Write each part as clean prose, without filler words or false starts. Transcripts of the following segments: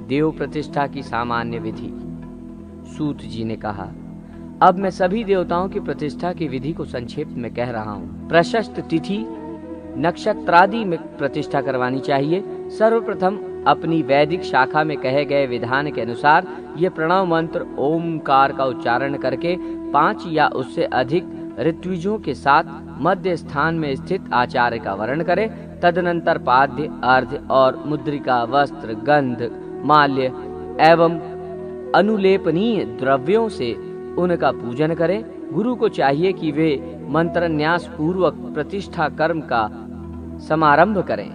देव प्रतिष्ठा की सामान्य विधि। सूत जी ने कहा, अब मैं सभी देवताओं की प्रतिष्ठा की विधि को संक्षेप में कह रहा हूँ। प्रशस्त तिथि नक्षत्रादि में प्रतिष्ठा करवानी चाहिए। सर्वप्रथम अपनी वैदिक शाखा में कहे गए विधान के अनुसार ये प्रणव मंत्र ओमकार का उच्चारण करके 5 या उससे अधिक ऋत्विजों के साथ मध्य स्थान में स्थित आचार्य का वर्ण करे। तदनंतर पाद्य, अर्घ्य और मुद्रिका, वस्त्र, गंध, माल्य एवं अनुलेपनीय द्रव्यों से उनका पूजन करें। गुरु को चाहिए कि वे मंत्रन्यास पूर्वक प्रतिष्ठा कर्म का समारंभ करें।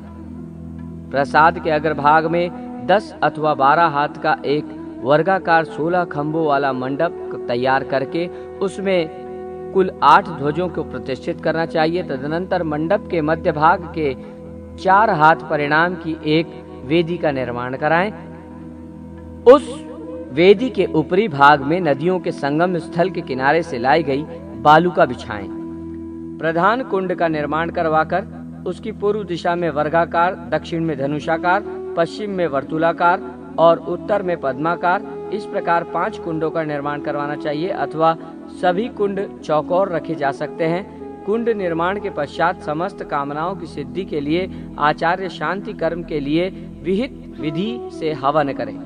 प्रसाद के अग्रभाग में 10 अथवा 12 हाथ का एक वर्गाकार 16 खंभों वाला मंडप तैयार करके उसमें कुल 8 ध्वजों को प्रतिष्ठित करना चाहिए। तदनंतर मंडप के मध्य भाग के 4 हाथ परिणाम की एक वेदी का निर्माण कराएं। उस वेदी के ऊपरी भाग में नदियों के संगम स्थल के किनारे से लाई गई बालूका बिछाएं। प्रधान कुंड का निर्माण करवाकर उसकी पूर्व दिशा में वर्गाकार, दक्षिण में धनुषाकार, पश्चिम में वर्तुलाकार और उत्तर में पद्माकार, इस प्रकार 5 कुंडों का निर्माण करवाना चाहिए अथवा सभी कुंड चौकोर रखे जा सकते हैं। कुंड निर्माण के पश्चात समस्त कामनाओं की सिद्धि के लिए आचार्य शांति कर्म के लिए विहित विधि से हवन करें।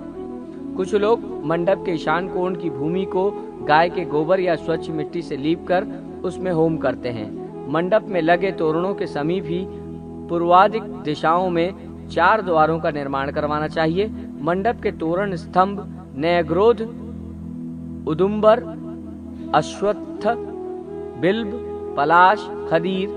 कुछ लोग मंडप के ईशान कोण की भूमि को गाय के गोबर या स्वच्छ मिट्टी से लीपकर उसमें होम करते हैं। मंडप में लगे तोरणों के समीप ही पूर्वाधिक दिशाओं में 4 द्वारों का निर्माण करवाना चाहिए। मंडप के तोरण स्तंभ नयग्रोध, उदुम्बर, अश्वत्थ, बिल्व, पलाश, खदीर,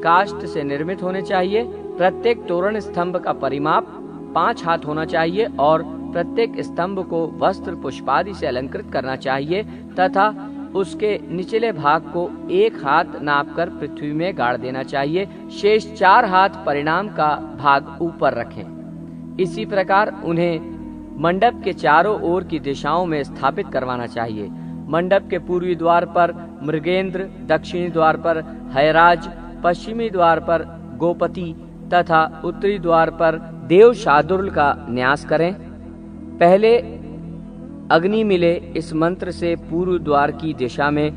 काष्ठ से निर्मित होने चाहिए। प्रत्येक तोरण स्तंभ का परिमाप 5 हाथ होना चाहिए और प्रत्येक स्तंभ को वस्त्र पुष्पादि से अलंकृत करना चाहिए तथा उसके निचले भाग को 1 हाथ नापकर पृथ्वी में गाड़ देना चाहिए। शेष 4 हाथ परिणाम का भाग ऊपर रखें। इसी प्रकार उन्हें मंडप के चारों ओर की दिशाओं में स्थापित करवाना चाहिए। मंडप के पूर्वी द्वार पर मृगेंद्र, दक्षिणी द्वार पर हैराज, पश्चिमी द्वार पर गोपति तथा उत्तरी द्वार पर देव शार्दूल का न्यास करें। पहले अग्नि मिले इस मंत्र से पूर्व द्वार की दिशा में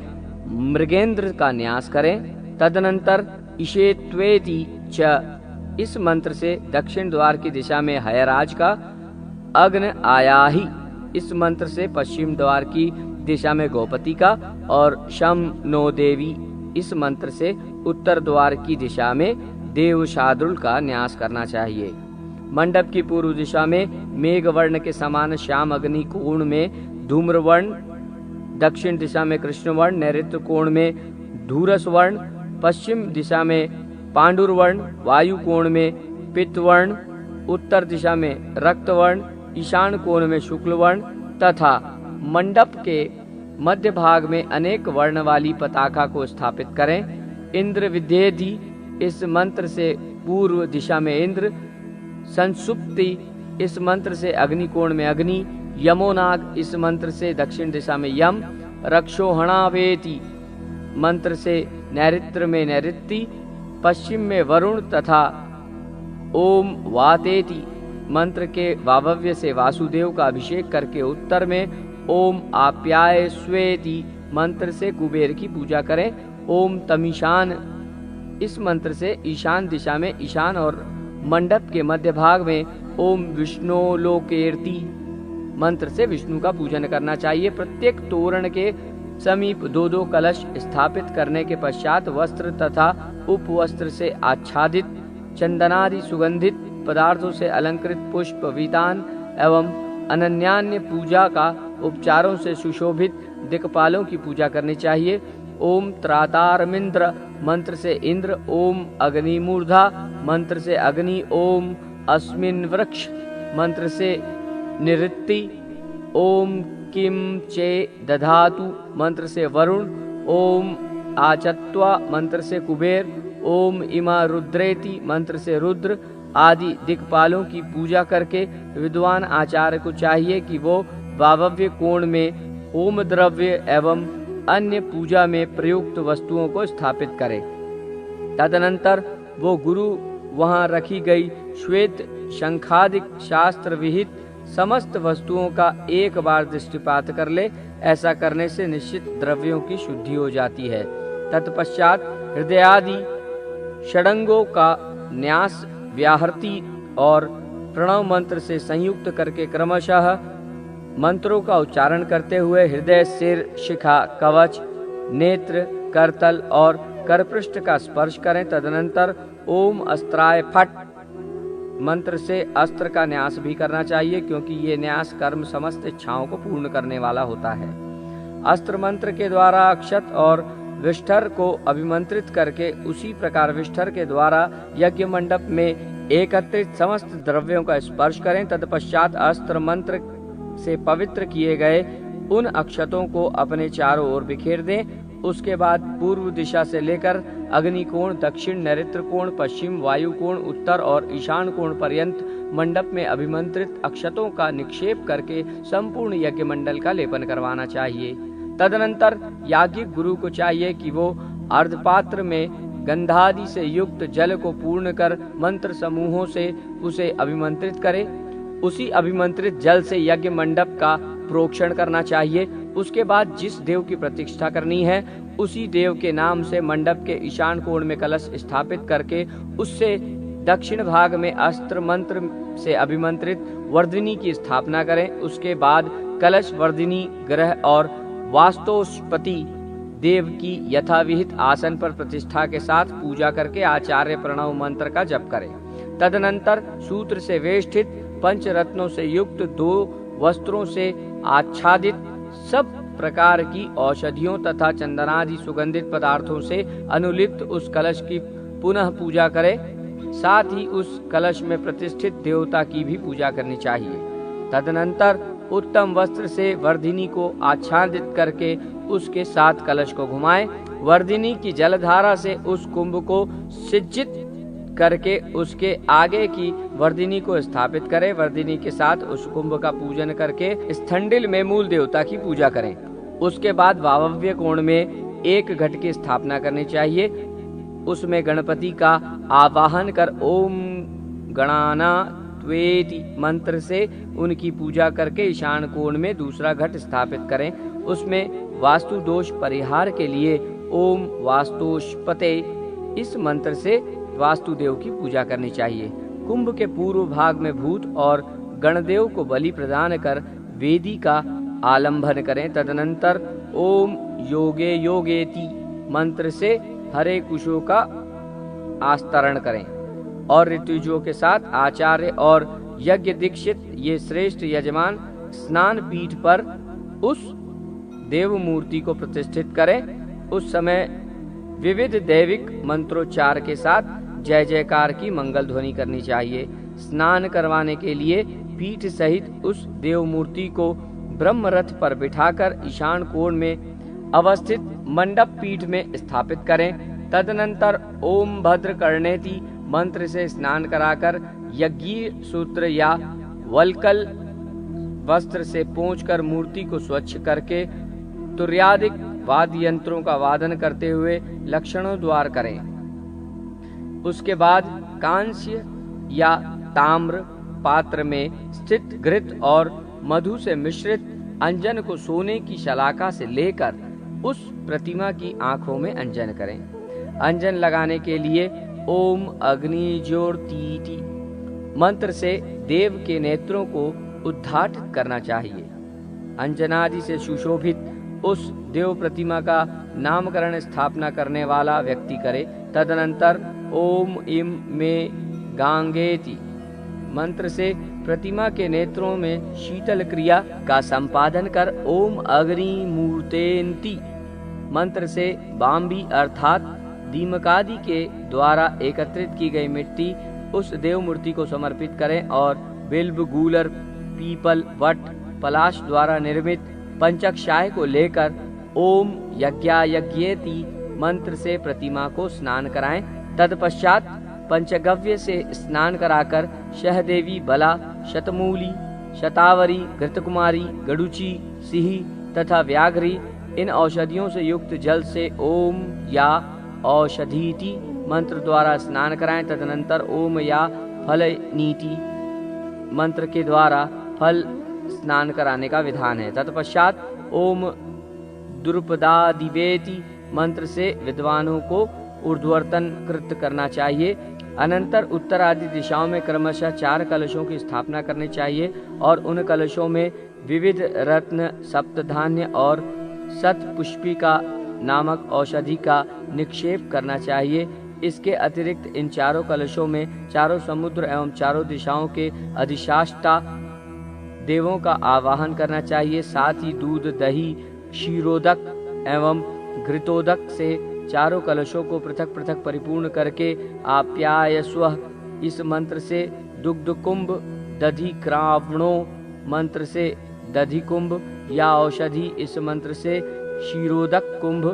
मृगेंद्र का न्यास करें। तदनंतर इशेत्वेति च इस मंत्र से दक्षिण द्वार की दिशा में हयराज का, अग्न आयाहि इस मंत्र से पश्चिम द्वार की दिशा में गोपति का और शम नो देवी इस मंत्र से उत्तर द्वार की दिशा में देव शार्दूल का न्यास करना चाहिए। मंडप की पूर्व दिशा में मेघवर्ण के समान श्याम अग्नि कोण में धूम्रवर्ण, दक्षिण दिशा में कृष्णवर्ण, नैऋत्य कोण में धूरसवर्ण, पश्चिम दिशा में पांडुरवर्ण, वायु कोण में पित्तवर्ण, उत्तर दिशा में रक्तवर्ण, ईशान कोण में शुक्लवर्ण तथा मंडप के मध्य भाग में अनेक वर्ण वाली पताका को स्थापित करें। इंद्र विद्येधि इस मंत्र से पूर्व दिशा में इंद्र, संसुप्ति इस मंत्र से अग्निकोण में अग्नि, यमोनाग इस मंत्र से दक्षिण दिशा में यम, रक्षोहणावेति मंत्र से नैऋत्य में नैऋत्य, पश्चिम में वरुण तथा ओम वातेति मंत्र के वावव्य से वासुदेव का अभिषेक करके उत्तर में ओम आप्याय स्वेति मंत्र से कुबेर की पूजा करें। ओम तमीशान इस मंत्र से ईशान दिशा में ईशान और मंडप के मध्य भाग में ओम विष्णु लोकेर्ति मंत्र से विष्णु का पूजन करना चाहिए। प्रत्येक तोरण के समीप 2-2 कलश स्थापित करने के पश्चात वस्त्र तथा उपवस्त्र से आच्छादित चंदनादि सुगंधित पदार्थों से अलंकृत पुष्प, वीतान एवं अनन्यान्य पूजा का उपचारों से सुशोभित दिक्पालों की पूजा करनी चाहिए। ओम त्रातारमिंद्र मंत्र से इंद्र, ओम अग्निमूर्धा मंत्र से अग्नि, ओम अस्मिन् वृक्ष मंत्र से निऋत्ति, ओम किम चे दधातु मंत्र से वरुण, ओम आचत्वा मंत्र से कुबेर, ओम इमा रुद्रेति मंत्र से रुद्र आदि दिक्पालों की पूजा करके विद्वान आचार्य को चाहिए कि वो वावव्य कोण में ओम द्रव्य एवं अन्य पूजा में प्रयुक्त वस्तुओं को स्थापित करे। तदनंतर वो गुरु वहां रखी गई श्वेत शंखादिक शास्त्र विहित समस्त वस्तुओं का एक बार दृष्टिपात कर ले। ऐसा करने से निश्चित द्रव्यों की शुद्धि हो जाती है। तत्पश्चात हृदयादि षडंगों का न्यास व्याहृति और प्रणव मंत्र से संयुक्त करके क्रमशः मंत्रों का उच्चारण करते हुए हृदय, सिर, शिखा, कवच, नेत्र, करतल और करपृष्ठ का स्पर्श करें। तदनंतर ओम अस्त्राय फट मंत्र से अस्त्र का न्यास भी करना चाहिए, क्योंकि ये न्यास कर्म समस्त इच्छाओं को पूर्ण करने वाला होता है। अस्त्र मंत्र के द्वारा अक्षत और विष्ठर को अभिमंत्रित करके उसी प्रकार विष्ठर के द्वारा यज्ञ मंडप में एकत्रित समस्त द्रव्यों का स्पर्श करें। तत्पश्चात अस्त्र मंत्र से पवित्र किए गए उन अक्षतों को अपने चारों ओर बिखेर दें। उसके बाद पूर्व दिशा से लेकर अग्नि कोण, दक्षिण, नैऋत्य कोण, पश्चिम, वायु कोण, उत्तर और ईशान कोण पर्यंत मंडप में अभिमंत्रित अक्षतों का निक्षेप करके संपूर्ण यज्ञ मंडल का लेपन करवाना चाहिए। तदनंतर याज्ञिक गुरु को चाहिए कि वो अर्धपात्र में गंधादि से युक्त जल को पूर्ण कर मंत्र समूहों से उसे अभिमंत्रित करे। उसी अभिमंत्रित जल से यज्ञ मंडप का प्रोक्षण करना चाहिए। उसके बाद जिस देव की प्रतिष्ठा करनी है उसी देव के नाम से मंडप के ईशान कोण में कलश स्थापित करके उससे दक्षिण भाग में अस्त्र मंत्र से अभिमंत्रित वर्धिनी की स्थापना करें। उसके बाद कलश, वर्धिनी, ग्रह और वास्तोस्पति देव की यथाविहित आसन पर प्रतिष्ठा के साथ पूजा करके आचार्य प्रणव मंत्र का जप करें। तदनंतर सूत्र से वेष्टित पंचरत्नों से युक्त 2 वस्त्रों से आच्छादित सब प्रकार की औषधियों तथा चंदनादि सुगंधित पदार्थों से अनुलिप्त उस कलश की पुनः पूजा करें। साथ ही उस कलश में प्रतिष्ठित देवता की भी पूजा करनी चाहिए। तदनंतर उत्तम वस्त्र से वर्धिनी को आच्छादित करके उसके साथ कलश को घुमाएं। वर्धिनी की जलधारा से उस कुंभ को सिंचित करके उसके आगे की वर्धिनी को स्थापित करें। वर्धिनी के साथ उस कुंभ का पूजन करके स्थंडिल में मूल देवता की पूजा करें। उसके बाद वायव्य कोण में एक घट की स्थापना करनी चाहिए। उसमें गणपति का आवाहन कर ओम गणाना त्वेति मंत्र से उनकी पूजा करके ईशान कोण में दूसरा घट स्थापित करें। उसमें वास्तु दोष परिहार के लिए ओम वास्तुष्पते इस मंत्र से वास्तुदेव की पूजा करनी चाहिए। कुंभ के पूर्व भाग में भूत और गणदेव को बलि प्रदान कर वेदी का आलंबन करें। तदनंतर ओम योगे योगेति मंत्र से हरे कुशों का आस्तरण करें और ऋतुजों के साथ आचार्य और यज्ञ दीक्षित ये श्रेष्ठ यजमान स्नान पीठ पर उस देव मूर्ति को प्रतिष्ठित करें। उस समय विविध दैविक मंत्रोच्चार के साथ जय जयकार की मंगल ध्वनि करनी चाहिए। स्नान करवाने के लिए पीठ सहित उस देव मूर्ति को ब्रह्म रथ पर बिठाकर ईशान कोण में अवस्थित मंडप पीठ में स्थापित करें। तदनंतर ओम भद्र कर्णेति मंत्र से स्नान कराकर यज्ञीय सूत्र या वल्कल वस्त्र से पोंछकर मूर्ति को स्वच्छ करके तुर्यादिक वाद्य यंत्रों का वादन करते हुए लक्षणों द्वार करें। उसके बाद कांस्य या ताम्र पात्र में स्थित घृत और मधु से मिश्रित अंजन को सोने की शलाका से लेकर उस प्रतिमा की आंखों में अंजन करें। अंजन लगाने के लिए ओम अग्नि ज्योतिति मंत्र से देव के नेत्रों को उद्घाटित करना चाहिए। अंजनादि से सुशोभित उस देव प्रतिमा का नामकरण स्थापना करने वाला व्यक्ति करे। तदनंतर ओम इम में गांगेति मंत्र से प्रतिमा के नेत्रों में शीतल क्रिया का संपादन कर ओम अग्नि मूर्तेन्ति मंत्र से बाम्बी अर्थात दीमकादि के द्वारा एकत्रित की गई मिट्टी उस देव मूर्ति को समर्पित करें और बिल्व, गूलर, पीपल, वट, पलाश द्वारा निर्मित पंचक्षाय को लेकर ओम यज्ञायज्ञेति मंत्र से प्रतिमा को स्नान कराएं। तत्पश्चात पंचगव्य से स्नान कराकर सहदेवी, बला, शतमूली, शतावरी, घृतकुमारी, गडुची, सिही तथा व्याघ्री इन औषधियों से युक्त जल से ओम या औषधीति मंत्र द्वारा स्नान कराएं। तदनंतर ओम या फलनीति मंत्र के द्वारा फल स्नान कराने का विधान है। तत्पश्चात ओम द्रुपदादिवेति मंत्र से विद्वानों को ऊर्ध्वर्तन कृत करना चाहिए। अनंतर उत्तर आदि दिशाओं में क्रमशः 4 कलशों की स्थापना करनी चाहिए और उन कलशों में विविध रत्न, सप्तधान्य और शतपुष्पिका नामक औषधि का निक्षेप करना चाहिए। इसके अतिरिक्त इन 4 कलशों में 4 समुद्र एवं 4 दिशाओं के अधिष्ठाता देवों का आवाहन करना चाहिए। साथ ही दूध, दही, क्षीरोदक एवं घृतोदक से 4 कलशों को पृथक पृथक परिपूर्ण करके आप्यायस्वः इस मंत्र से दुग्ध कुंभ, दधि क्रावणो मंत्र से दधि कुंभ या औषधि इस मंत्र से क्षीरोदक कुंभ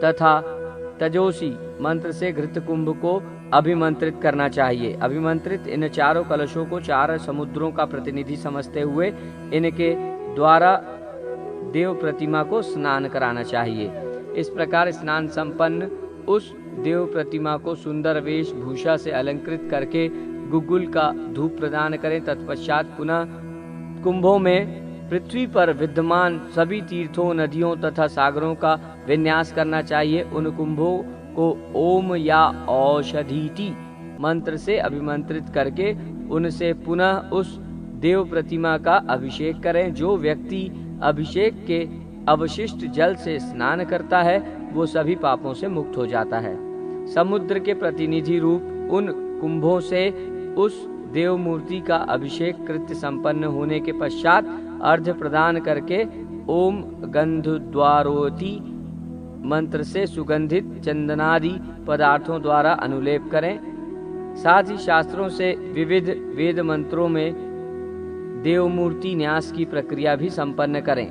तथा तजोसी मंत्र से घृत कुंभ को अभिमंत्रित करना चाहिए। अभिमंत्रित इन 4 कलशों को 4 समुद्रों का प्रतिनिधि समझते हुए इनके द्वारा देव प्रतिमा को स्नान कराना चाहिए। इस प्रकार स्नान संपन्न उस देव प्रतिमा को सुंदर वेशभूषा से अलंकृत करके गुग्गुल का धूप प्रदान करें। तत्पश्चात पुनः कुंभों में पृथ्वी पर विद्यमान सभी तीर्थों, नदियों तथा सागरों का विन्यास करना चाहिए। उन कुंभों को ओम या औषधीति मंत्र से अभिमंत्रित करके उनसे पुनः उस देव प्रतिमा का अभिषेक करें। जो व्यक्ति अभिषेक के अवशिष्ट जल से स्नान करता है वो सभी पापों से मुक्त हो जाता है। समुद्र के प्रतिनिधि रूप उन कुंभों से उस देव मूर्ति का अभिषेक कृत्य संपन्न होने के पश्चात अर्घ्य प्रदान करके ओम गंधद्वारोति मंत्र से सुगंधित चंदनादि पदार्थों द्वारा अनुलेप करें। साथ ही शास्त्रों से विविध वेद मंत्रों में देव मूर्ति न्यास की प्रक्रिया भी संपन्न करें।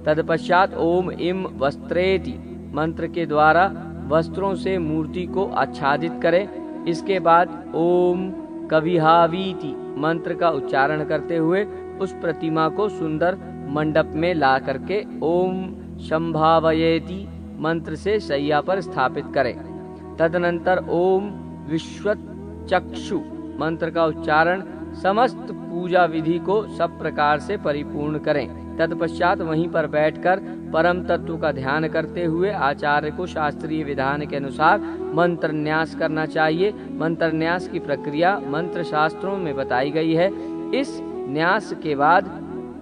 तत्पश्चात ओम इम वस्त्रेति मंत्र के द्वारा वस्त्रों से मूर्ति को आच्छादित करें। इसके बाद ओम कविहावीति मंत्र का उच्चारण करते हुए उस प्रतिमा को सुंदर मंडप में ला करके ओम संभावयेति मंत्र से शैया पर स्थापित करें। तदनंतर ओम विश्वचक्षु मंत्र का उच्चारण समस्त पूजा विधि को सब प्रकार से परिपूर्ण करें। तत्पश्चात वहीं पर बैठकर परम तत्व का ध्यान करते हुए आचार्य को शास्त्रीय विधान के अनुसार मंत्र न्यास करना चाहिए। मंत्र न्यास की प्रक्रिया मंत्र शास्त्रों में बताई गई है। इस न्यास के बाद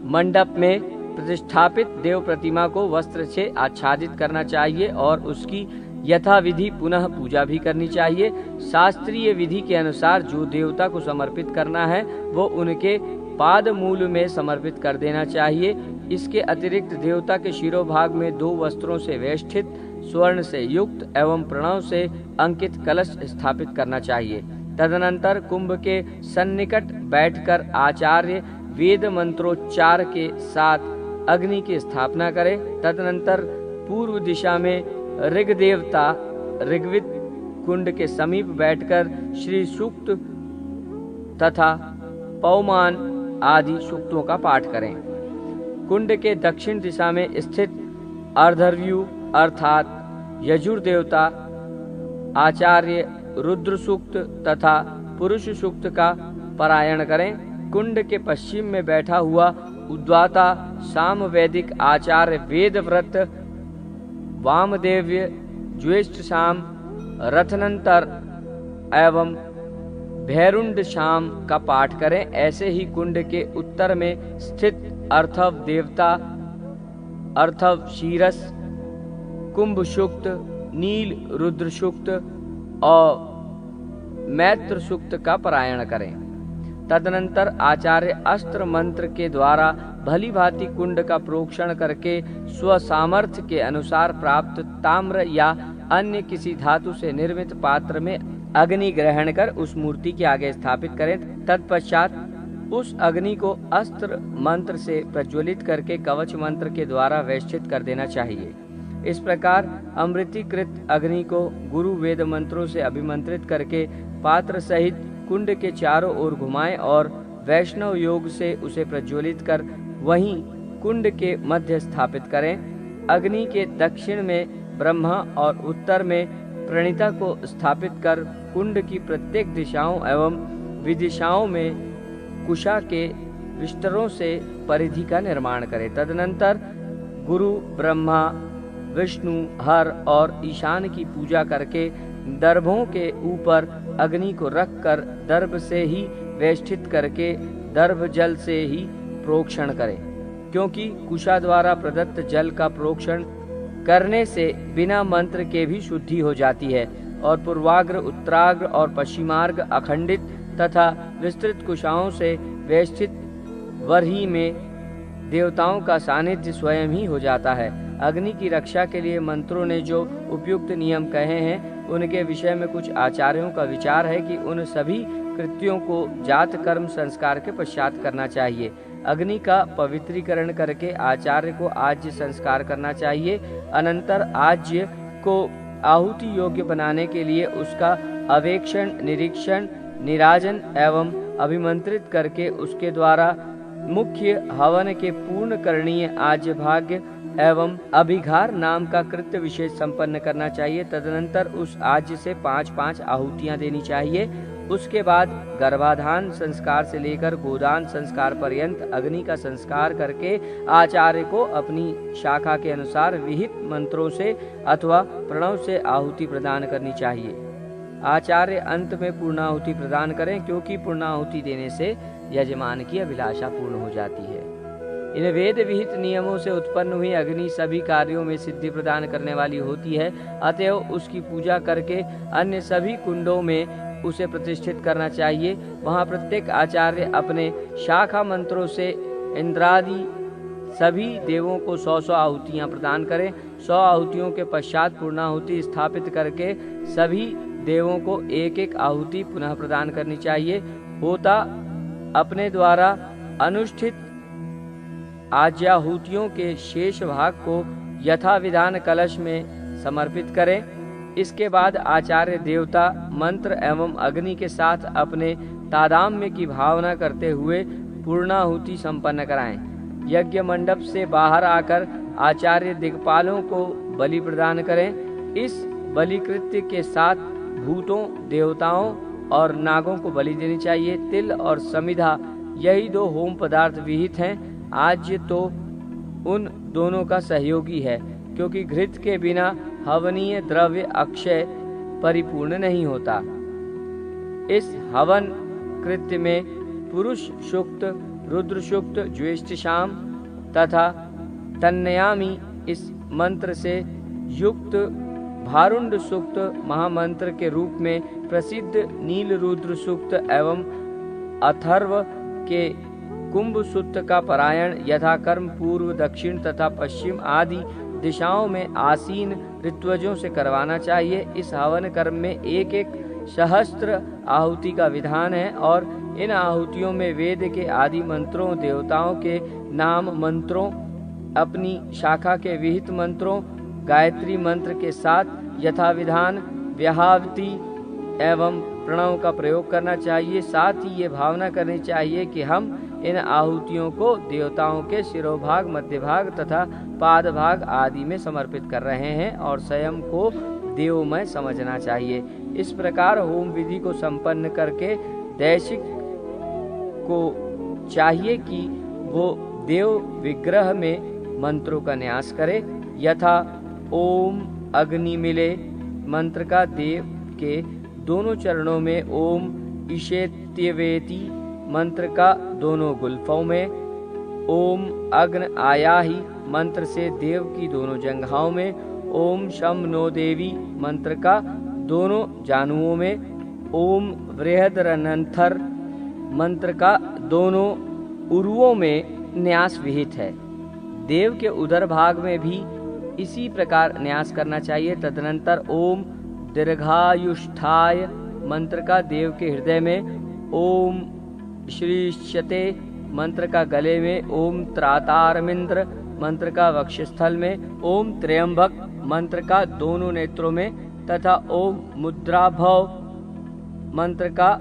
मंडप में प्रतिष्ठापित देव प्रतिमा को वस्त्र से आच्छादित करना चाहिए और उसकी यथाविधि पुनः पूजा भी करनी चाहिए। शास्त्रीय विधि के अनुसार जो देवता को समर्पित करना है वो उनके पाद मूल में समर्पित कर देना चाहिए। इसके अतिरिक्त देवता के शिरोभाग में 2 वस्त्रों से वेष्टित स्वर्ण से युक्त एवं प्रणव से अंकित कलश स्थापित करना चाहिए। तदनंतर कुंभ के सन्निकट बैठकर आचार्य वेद मंत्रोच्चार के साथ अग्नि की स्थापना करें। तदनंतर पूर्व दिशा में ऋग देवता ऋग्वेद कुंड के समीप बैठकर श्री सूक्त तथा पौमान आदि सूक्तों का पाठ करें। कुंड के दक्षिण दिशा में स्थित अर्धर्व्यू अर्थात यजुर देवता आचार्य रुद्र सूक्त तथा पुरुष सूक्त का पारायण करें। कुंड के पश्चिम में बैठा हुआ उद्वाता सामवेदिक आचार्य वेद व्रत वामदेव्य ज्येष्ठ शाम रथनंतर एवं भैरुंड शाम का पाठ करें। ऐसे ही कुंड के उत्तर में स्थित अर्थव देवता अर्थव शीरस कुंभ सूक्त नील रुद्र सूक्त और मैत्र सूक्त का पारायण करें। तदनंतर आचार्य अस्त्र मंत्र के द्वारा भली भांति कुंड का प्रोक्षण करके स्वसामर्थ्य के अनुसार प्राप्त ताम्र या अन्य किसी धातु से निर्मित पात्र में अग्नि ग्रहण कर उस मूर्ति के आगे स्थापित करें। तत्पश्चात उस अग्नि को अस्त्र मंत्र से प्रज्वलित करके कवच मंत्र के द्वारा वैष्ठित कर देना चाहिए। इस प्रकार अमृतीकृत अग्नि को गुरु वेद मंत्रों से अभिमंत्रित करके पात्र सहित कुंड के चारों ओर घुमाएं और वैष्णव योग से उसे प्रज्वलित कर वहीं कुंड के मध्य स्थापित करें। अग्नि के दक्षिण में ब्रह्मा और उत्तर में प्रणिता को स्थापित कर कुंड की प्रत्येक दिशाओं एवं विदिशाओं में कुशा के विस्तरों से परिधि का निर्माण करें। तदनंतर गुरु, ब्रह्मा, विष्णु, हर और ईशान की पूजा करके दर्भों के ऊपर अग्नि को रखकर दर्भ से ही वेष्टित करके दर्भ जल से ही प्रोक्षण करें, क्योंकि कुशा द्वारा प्रदत्त जल का प्रोक्षण करने से बिना मंत्र के भी शुद्धि हो जाती है और पूर्वाग्र, उत्तराग्र और पश्चिमार्ग अखंडित तथा विस्तृत कुशाओं से वेष्टित वरही में देवताओं का सानिध्य स्वयं ही हो जाता है। अग्नि की रक्षा के लिए मंत्रों ने जो उपयुक्त नियम कहे हैं उनके विषय में कुछ आचार्यों का विचार है कि उन सभी कृत्यों को जात कर्म संस्कार के पश्चात करना चाहिए। अग्नि का पवित्रीकरण करके आचार्य को आज्य संस्कार करना चाहिए। अनंतर आज्य को आहुति योग्य बनाने के लिए उसका अवेक्षण, निरीक्षण, निराजन एवं अभिमंत्रित करके उसके द्वारा मुख्य हवन के पूर्ण करणीय आज्य भाग्य एवं अभिघार नाम का कृत्य विशेष संपन्न करना चाहिए। तदनंतर उस आज्य से 5-5 आहुतियां देनी चाहिए। उसके बाद गर्भाधान संस्कार से लेकर गोदान संस्कार पर्यंत अग्नि का संस्कार करके आचार्य को अपनी शाखा के अनुसार विहित मंत्रों से अथवा प्रणव से आहुति प्रदान करनी चाहिए। आचार्य अंत में पूर्णाहुति प्रदान करें, क्योंकि पूर्णाहुति देने से यजमान की अभिलाषा पूर्ण हो जाती है। इन वेद विहित नियमों से उत्पन्न हुई अग्नि सभी कार्यों में सिद्धि प्रदान करने वाली होती है। अतएव उसकी पूजा करके अन्य सभी कुंडों में उसे प्रतिष्ठित करना चाहिए। वहाँ प्रत्येक आचार्य अपने शाखा मंत्रों से इंद्रादि सभी देवों को 100-100 आहुतियाँ प्रदान करें। 100 आहुतियों के पश्चात पूर्णाहुति स्थापित करके सभी देवों को एक एक आहुति पुनः प्रदान करनी चाहिए। होता अपने द्वारा अनुष्ठित आज्याहुतियों के शेष भाग को यथा विधान कलश में समर्पित करें। इसके बाद आचार्य देवता मंत्र एवं अग्नि के साथ अपने तादात्म्य की भावना करते हुए पूर्णाहुति संपन्न कराएं। यज्ञ मंडप से बाहर आकर आचार्य दिक्पालों को बलि प्रदान करें। इस बलि कृत्य के साथ भूतों, देवताओं और नागों को बलि देनी चाहिए। तिल और समिधा यही 2 होम पदार्थ विहित हैं। आज्य तो उन दोनों का सहयोगी है, क्योंकि घृत के बिना हवनीय द्रव्य अक्षय परिपूर्ण नहीं होता। इस हवन कृत्य में पुरुष सूक्त, रुद्र सूक्त, ज्येष्ठशाम तथा तन्नयामी इस मंत्र से युक्त भारुंड सूक्त महामंत्र के रूप में प्रसिद्ध नील रुद्र सूक्त एवं अथर्व के कुंभ सूक्त का पारायण यथाकर्म पूर्व, दक्षिण तथा पश्चिम आदि दिशाओं में आसीन ऋत्वजों से करवाना चाहिए। इस हवन कर्म में 1-1 सहस्त्र आहुति का विधान है और इन आहुतियों में वेद के आदि मंत्रों, देवताओं के नाम मंत्रों, अपनी शाखा के विहित मंत्रों, गायत्री मंत्र के साथ यथाविधान व्याहवती एवं प्रणव का प्रयोग करना चाहिए। साथ ही ये भावना करनी चाहिए कि हम इन आहुतियों को देवताओं के शिरोभाग, मध्य भाग तथा पाद भाग आदि में समर्पित कर रहे हैं और स्वयं को देवमय समझना चाहिए। इस प्रकार होम विधि को संपन्न करके दैशिक को चाहिए कि वो देव विग्रह में मंत्रों का न्यास करे। यथा ओम अग्नि मिले मंत्र का देव के दोनों चरणों में, ओम ईशेत्यवेति मंत्र का दोनों गुल्फों में, ओम अग्न आयाहि मंत्र से देव की दोनों जंघाओं में, ओम शम नो देवी मंत्र का दोनों जानुओं में, ओम बृहदरनंथर मंत्र का दोनों उरुओं में न्यास विहित है। देव के उदर भाग में भी इसी प्रकार न्यास करना चाहिए। तदनंतर ओम दीर्घायुष्ठाय मंत्र का देव के हृदय में, ओम श्रीष्यते मंत्र का गले में, ओम त्रातारमिंद्र मंत्र का वक्षस्थल में, ओम त्र्यंबक मंत्र का दोनों नेत्रों में तथा ओम मुद्राभव मंत्र का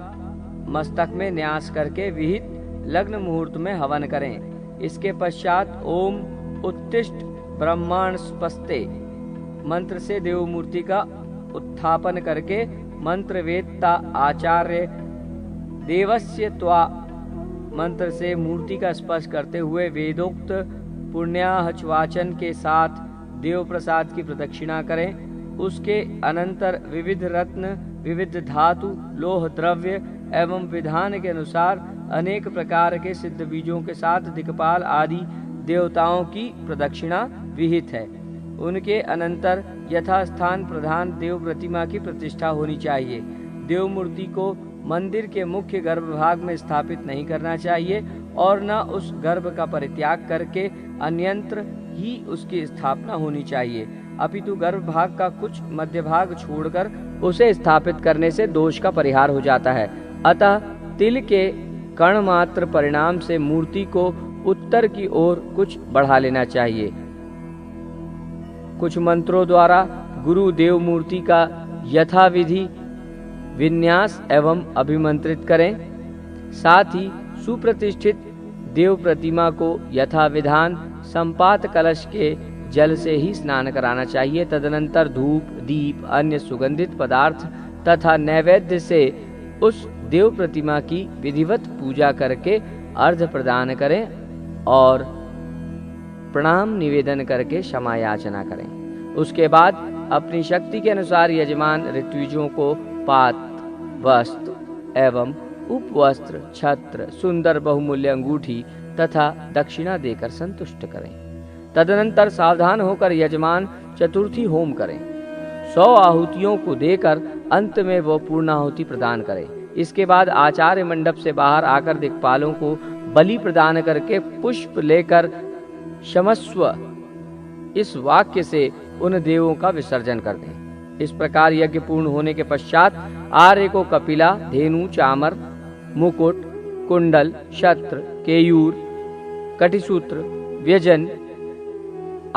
मस्तक में न्यास करके विहित लग्न मुहूर्त में हवन करें। इसके पश्चात ओम उत्तिष्ठ ब्रह्मांड स्पस्ते मंत्र से देव मूर्ति का उत्थापन करके मंत्र वेत्ता आचार्य देवस्य त्वा मंत्र से मूर्ति का स्पर्श करते हुए वेदोक्त पुण्याहवाचन के साथ देव प्रसाद की प्रदक्षिणा करें। उसके अनंतर विविध रत्न, विविध धातु, लोह द्रव्य एवं विधान के अनुसार अनेक प्रकार के सिद्ध बीजों के साथ दिक्पाल आदि देवताओं की प्रदक्षिणा विहित है। उनके अनंतर यथास्थान प्रधान देव प्रतिमा की प्रतिष्ठा होनी चाहिए। देव मूर्ति को मंदिर के मुख्य गर्भभाग में स्थापित नहीं करना चाहिए और न उस गर्भ का परित्याग करके अन्यंत्र ही उसकी स्थापना होनी चाहिए, अपितु गर्भभाग का कुछ मध्य भाग छोड़कर उसे स्थापित करने से दोष का परिहार हो जाता है। अतः तिल के कण मात्र परिणाम से मूर्ति को उत्तर की ओर कुछ बढ़ा लेना चाहिए। कुछ मंत्रों द्वारा गुरु देव मूर्ति का यथाविधि विन्यास एवं अभिमंत्रित करें। साथ ही सुप्रतिष्ठित देव प्रतिमा को यथाविधान संपात कलश के जल से ही स्नान कराना चाहिए। तदनंतर धूप, दीप, अन्य सुगंधित पदार्थ तथा नैवेद्य से उस देव प्रतिमा की विधिवत पूजा करके अर्घ्य प्रदान करें और प्रणाम निवेदन करके क्षमा याचना करें। उसके बाद अपनी शक्ति के अनुसार यजमान ऋत्विजों को पात, वस्त्र एवं उपवस्त्र, छत्र, सुंदर बहुमूल्य अंगूठी तथा दक्षिणा देकर संतुष्ट करें। तदनंतर सावधान होकर यजमान चतुर्थी होम करें। 100 आहुतियों को देकर अंत में वो पूर्णाहुति प्रदान करें। इसके बाद आचार्य मंडप से बाहर आकर दिक्पालों को बलि प्रदान करके पुष्प लेकर क्षमस्व इस वाक्य से उन देवों का विसर्जन कर दें। इस प्रकार यज्ञ पूर्ण होने के पश्चात आर्य को कपिला, धेनु, चामर, मुकुट, कुंडल, छत्र, केयूर, कटिसूत्र, व्यजन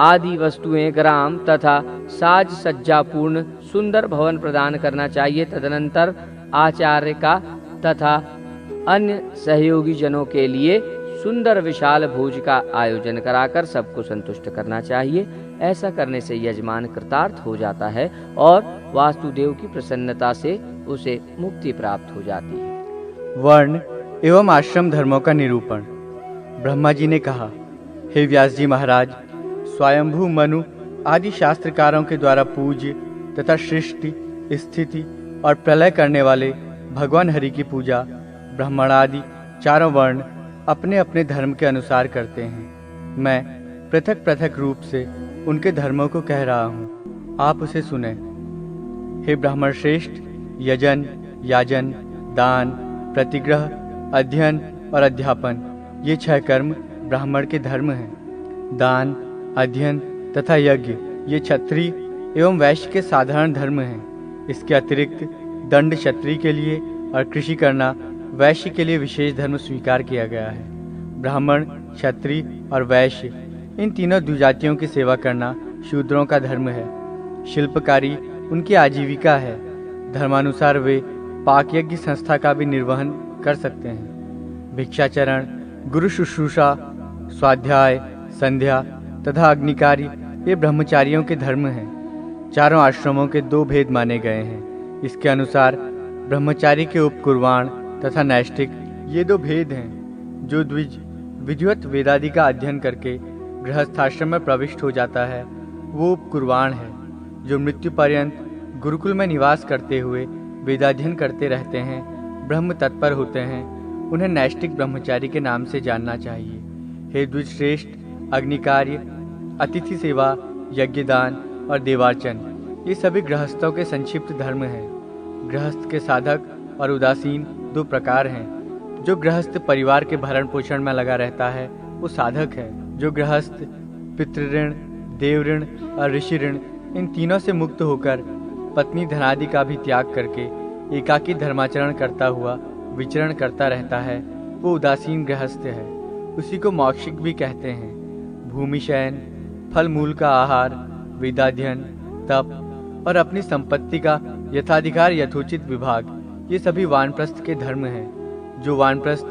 आदि वस्तुएं, ग्राम तथा साज सज्जा पूर्ण सुंदर भवन प्रदान करना चाहिए। तदनंतर आचार्य का तथा अन्य सहयोगी जनों के लिए सुंदर विशाल भोज का आयोजन कराकर सबको संतुष्ट करना चाहिए। ऐसा करने से यजमान कृतार्थ हो जाता है और वास्तुदेव की प्रसन्नता से उसे मुक्ति प्राप्त हो जाती है। वर्ण एवं आश्रम धर्मों का निरूपण। ब्रह्मा जी ने कहा, हे व्यास जी महाराज, स्वयंभू मनु आदि शास्त्रकारों के द्वारा पूज्य तथा सृष्टि, स्थिति और प्रलय करने वाले भगवान हरि की पूजा ब्राह्मण आदि चारों वर्ण अपने अपने धर्म के अनुसार करते हैं। मैं पृथक पृथक रूप से उनके धर्मों को कह रहा हूँ, आप उसे सुने। हे ब्राह्मण श्रेष्ठ, यजन, याजन, दान, प्रतिग्रह, अध्ययन और अध्यापन ये 6 कर्म ब्राह्मण के धर्म हैं। दान, अध्ययन तथा यज्ञ ये क्षत्रिय एवं वैश्य के साधारण धर्म हैं। इसके अतिरिक्त दंड क्षत्रिय के लिए और कृषि करना वैश्य के लिए विशेष धर्म स्वीकार किया गया है। ब्राह्मण, क्षत्रिय और वैश्य इन तीनों द्विजातियों की सेवा करना शूद्रों का धर्म है। शिल्पकारी उनकी आजीविका है। धर्मानुसार वे पाक यज्ञ संस्था का भी निर्वहन कर सकते हैं। भिक्षाचरण, गुरु शुश्रूषा, स्वाध्याय, संध्या तथा अग्निकार्य ये ब्रह्मचारियों के धर्म हैं। चारों आश्रमों के 2 भेद माने गए हैं। इसके अनुसार ब्रह्मचारी के उपकुर्वाण तथा नैष्टिक ये 2 भेद हैं। जो द्विज विधिवत वेदादि का अध्ययन करके गृहस्थाश्रम में प्रविष्ट हो जाता है वो उपकुर्वाण है। जो मृत्यु पर्यंत गुरुकुल में निवास करते हुए वेदाध्ययन करते रहते हैं, ब्रह्म तत्पर होते हैं, उन्हें नैष्टिक ब्रह्मचारी के नाम से जानना चाहिए। हे द्विज श्रेष्ठ, अग्निकार्य, अतिथि सेवा, यज्ञदान और देवार्चन ये सभी गृहस्थों के संक्षिप्त धर्म हैं। गृहस्थ के साधक और उदासीन 2 प्रकार हैं। जो गृहस्थ परिवार के भरण पोषण में लगा रहता है वो साधक है। जो गृहस्थ पितृऋण, देव ऋण और ऋषि ऋण इन तीनों से मुक्त होकर पत्नी धनादि का भी त्याग करके एकाकी धर्माचरण करता हुआ विचरण करता रहता है वो उदासीन गृहस्थ है। उसी को मौक्षिक भी कहते हैं। भूमि शयन, फल मूल का आहार, वेदाध्ययन, तप और अपनी संपत्ति का यथाधिकार यथोचित विभाग ये सभी वानप्रस्थ के धर्म हैं। जो वानप्रस्थ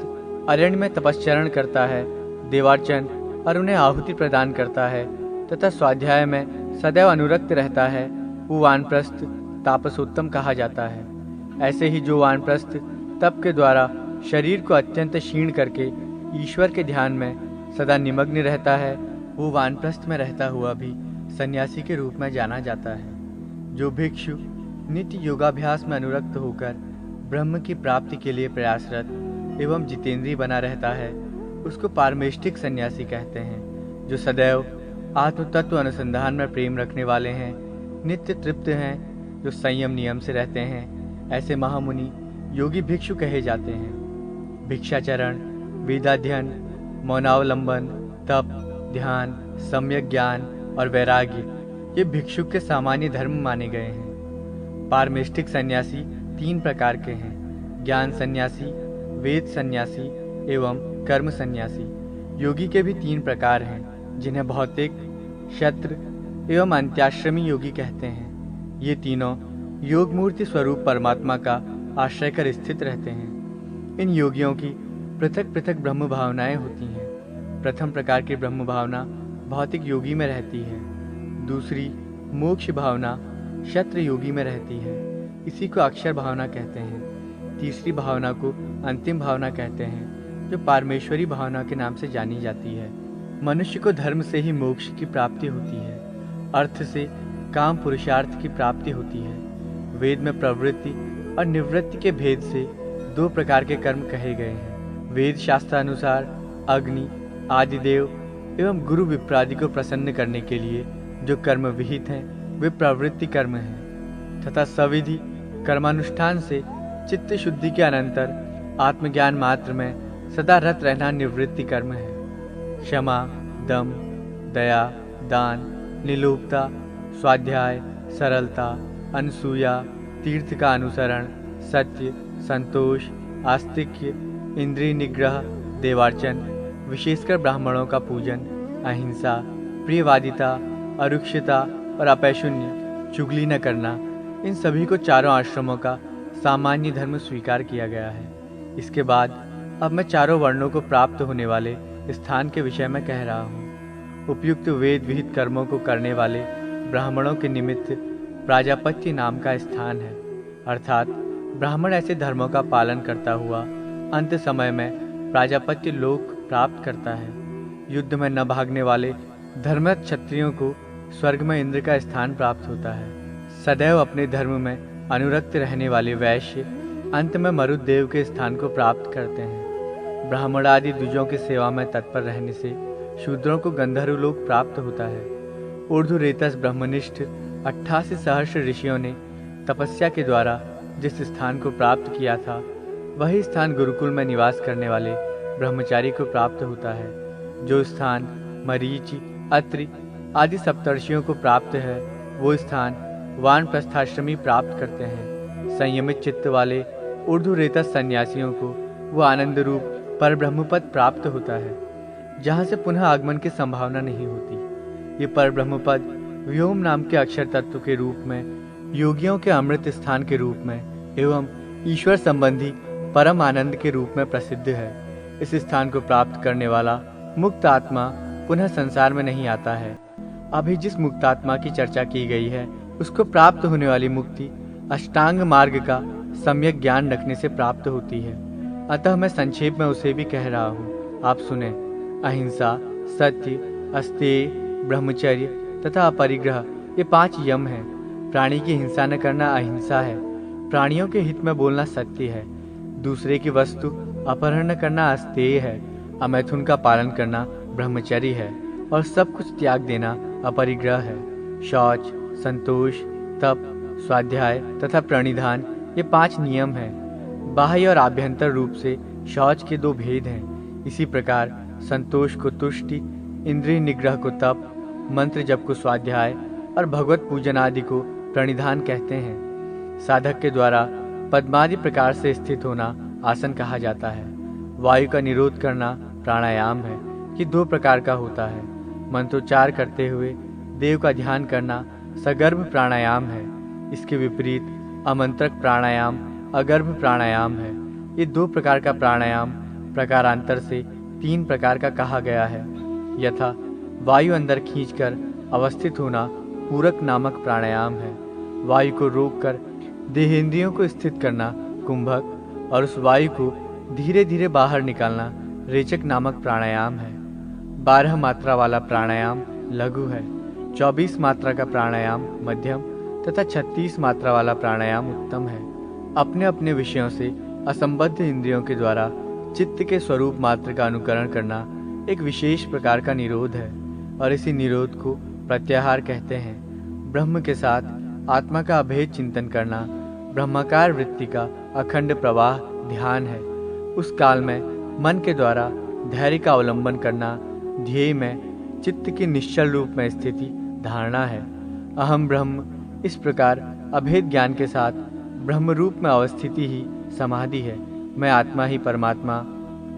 अरण्य में तपश्चरण करता है, देवार्चन और उन्हें आहुति प्रदान करता है तथा स्वाध्याय में सदैव अनुरक्त रहता है वो वानप्रस्थ तापसोत्तम कहा जाता है। ऐसे ही जो वानप्रस्थ तप के द्वारा शरीर को अत्यंत क्षीण करके ईश्वर के ध्यान में सदा निमग्न रहता है, वो वानप्रस्थ में रहता हुआ भी सन्यासी के रूप में जाना जाता है। जो भिक्षु नित्य योगाभ्यास में अनुरक्त होकर ब्रह्म की प्राप्ति के लिए प्रयासरत एवं जितेंद्रीय बना रहता है, उसको पारमेष्ठिक सन्यासी कहते हैं। जो सदैव आत्म तत्व अनुसंधान में प्रेम रखने वाले हैं, नित्य तृप्त हैं, जो संयम नियम से रहते हैं, ऐसे महामुनि योगी भिक्षु कहे जाते हैं। भिक्षाचरण, वेदाध्ययन, मौनावलंबन, तप, ध्यान, सम्यक ज्ञान और वैराग्य ये भिक्षु के सामान्य धर्म माने गए हैं। पारमेष्ठिक सन्यासी 3 प्रकार के हैं: ज्ञान सन्यासी, वेद सन्यासी एवं कर्म सन्यासी। योगी के भी 3 प्रकार हैं, जिन्हें भौतिक, क्षत्र एवं अंत्याश्रमी योगी कहते हैं। ये तीनों योग मूर्ति स्वरूप परमात्मा का आश्रय कर स्थित रहते हैं। इन योगियों की पृथक पृथक ब्रह्म भावनाएं होती हैं। प्रथम प्रकार की ब्रह्म भावना भौतिक योगी में रहती है। दूसरी मोक्ष भावना क्षत्र योगी में रहती है, इसी को अक्षर भावना कहते हैं। तीसरी भावना को अंतिम भावना कहते हैं, जो पारमेश्वरी भावना के नाम से जानी जाती है। मनुष्य को धर्म से ही मोक्ष की प्राप्ति होती है, अर्थ से काम पुरुषार्थ की प्राप्ति होती है। वेद में प्रवृत्ति और निवृत्ति के भेद से 2 प्रकार के कर्म कहे गए हैं। वेद शास्त्रानुसार अग्नि, आदिदेव एवं गुरु विप्रादि को प्रसन्न करने के लिए जो कर्म विहित हैं, वे प्रवृत्ति कर्म हैं, तथा सविधि कर्मानुष्ठान से चित्त शुद्धि के अनंतर आत्मज्ञान मात्र में सदा रत रहना निवृत्ति कर्म है। क्षमा, दम, दया, दान, निर्लोभता, स्वाध्याय, सरलता, अनसूया, तीर्थ का अनुसरण, सत्य, संतोष, आस्तिक्य, इंद्रिय निग्रह, देवार्चन, विशेषकर ब्राह्मणों का पूजन, अहिंसा, प्रियवादिता, अरुक्षता और अपैशून्य, चुगली न करना, इन सभी को चारों आश्रमों का सामान्य धर्म स्वीकार किया गया है। इसके बाद अब मैं चारों वर्णों को प्राप्त होने वाले स्थान के विषय में कह रहा हूँ। उपयुक्त वेद विहित कर्मों को करने वाले ब्राह्मणों के निमित्त प्राजापत्य नाम का स्थान है, अर्थात ब्राह्मण ऐसे धर्मों का पालन करता हुआ अंत समय में प्राजापत्य लोक प्राप्त करता है। युद्ध में न भागने वाले धर्मरत क्षत्रियों को स्वर्ग में इंद्र का स्थान प्राप्त होता है। सदैव अपने धर्म में अनुरक्त रहने वाले वैश्य अंत में मरुदेव के स्थान को प्राप्त करते हैं। ब्राह्मण आदि द्विजों की सेवा में तत्पर रहने से शूद्रों को गंधर्व लोक प्राप्त होता है। ऊर्ध्वरेतस ब्रह्मनिष्ठ 88 सहर्ष ऋषियों ने तपस्या के द्वारा जिस स्थान को प्राप्त किया था, वही स्थान गुरुकुल में निवास करने वाले ब्रह्मचारी को प्राप्त होता है। जो स्थान मरीचि, अत्रि आदि सप्तर्षियों को प्राप्त है, वो स्थान वानप्रस्थाश्रमी प्राप्त करते हैं। संयमित चित्त वाले ऊर्ध्वरेतस सन्यासियों को वो आनंद रूप पर ब्रह्मपद प्राप्त होता है, जहाँ से पुनः आगमन की संभावना नहीं होती। ये पर ब्रह्मपद व्योम नाम के अक्षर तत्व के रूप में, योगियों के अमृत स्थान के रूप में एवं ईश्वर संबंधी परम आनंद के रूप में प्रसिद्ध है। इस स्थान को प्राप्त करने वाला मुक्त आत्मा पुनः संसार में नहीं आता है। अभी जिस मुक्तात्मा की चर्चा की गई है, उसको प्राप्त होने वाली मुक्ति अष्टांग मार्ग का सम्यक ज्ञान रखने से प्राप्त होती है। अतः मैं संक्षेप में उसे भी कह रहा हूँ, आप सुने। अहिंसा, सत्य, अस्तेय, ब्रह्मचर्य तथा अपरिग्रह ये 5 यम हैं। प्राणी की हिंसा न करना अहिंसा है, प्राणियों के हित में बोलना सत्य है, दूसरे की वस्तु अपहरण न करना अस्तेय है, अमैथुन का पालन करना ब्रह्मचर्य है और सब कुछ त्याग देना अपरिग्रह है। शौच, संतोष, तप, स्वाध्याय तथा प्रणिधान ये 5 नियम हैं। बाह्य और आभ्यंतर रूप से शौच के 2 भेद हैं। इसी प्रकार संतोष को तुष्टि, इंद्रिय निग्रह को तप, मंत्र जप को स्वाध्याय और भगवत पूजन आदि को प्रणिधान कहते हैं। साधक के द्वारा पद्मादि प्रकार से स्थित होना आसन कहा जाता है। वायु का निरोध करना प्राणायाम है। ये 2 प्रकार का होता है। मंत्रोच्चार करते हुए देव का ध्यान करना सगर्भ प्राणायाम है। इसके विपरीत अमंत्रक प्राणायाम अगर्भ प्राणायाम है। ये 2 प्रकार का प्राणायाम प्रकारांतर से 3 प्रकार का कहा गया है। यथा वायु अंदर खींचकर अवस्थित होना पूरक नामक प्राणायाम है। वायु को रोककर देहेंद्रियों को स्थित करना कुंभक और उस वायु को धीरे धीरे बाहर निकालना रेचक नामक प्राणायाम है। 12 मात्रा वाला प्राणायाम लघु है, 24 मात्रा का प्राणायाम मध्यम तथा 36 मात्रा वाला प्राणायाम उत्तम है। अपने अपने विषयों से असंबद्ध इंद्रियों के द्वारा चित्त के स्वरूप मात्र का अनुकरण करना एक विशेष प्रकार का निरोध है और इसी निरोध को प्रत्याहार कहते हैं। ब्रह्म के साथ आत्मा का अभेद चिंतन करना ब्रह्माकार वृत्ति का अखंड प्रवाह ध्यान है। उस काल में मन के द्वारा धैर्य का अवलंबन करना ध्येय में चित्त की निश्चल रूप में स्थिति धारणा है। अहम ब्रह्म इस प्रकार अभेद ज्ञान के साथ ब्रह्म रूप में अवस्थिति ही समाधि है। मैं आत्मा ही परमात्मा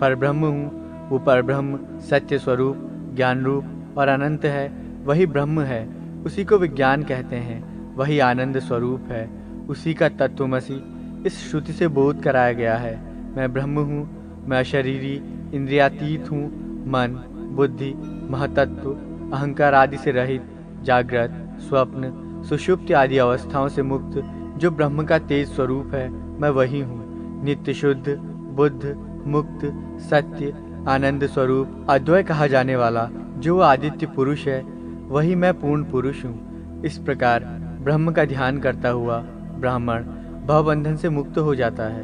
परब्रह्म हूँ। वो परब्रह्म सत्य स्वरूप ज्ञान रूप और अनंत है, वही ब्रह्म है। उसी को विज्ञान कहते हैं, वही आनंद स्वरूप है। उसी का तत्वमसि इस श्रुति से बोध कराया गया है। मैं ब्रह्म हूँ, मैं अशरीरी इंद्रियातीत हूँ, मन बुद्धि महतत्व अहंकार आदि से रहित, जागृत स्वप्न सुषुप्ति आदि अवस्थाओं से मुक्त जो ब्रह्म का तेज स्वरूप है, मैं वही हूँ। नित्य शुद्ध बुद्ध मुक्त सत्य आनंद स्वरूप अद्वय कहा जाने वाला जो आदित्य पुरुष है, वही मैं पूर्ण पुरुष हूँ। इस प्रकार ब्रह्म का ध्यान करता हुआ ब्राह्मण भवबंधन से मुक्त हो जाता है।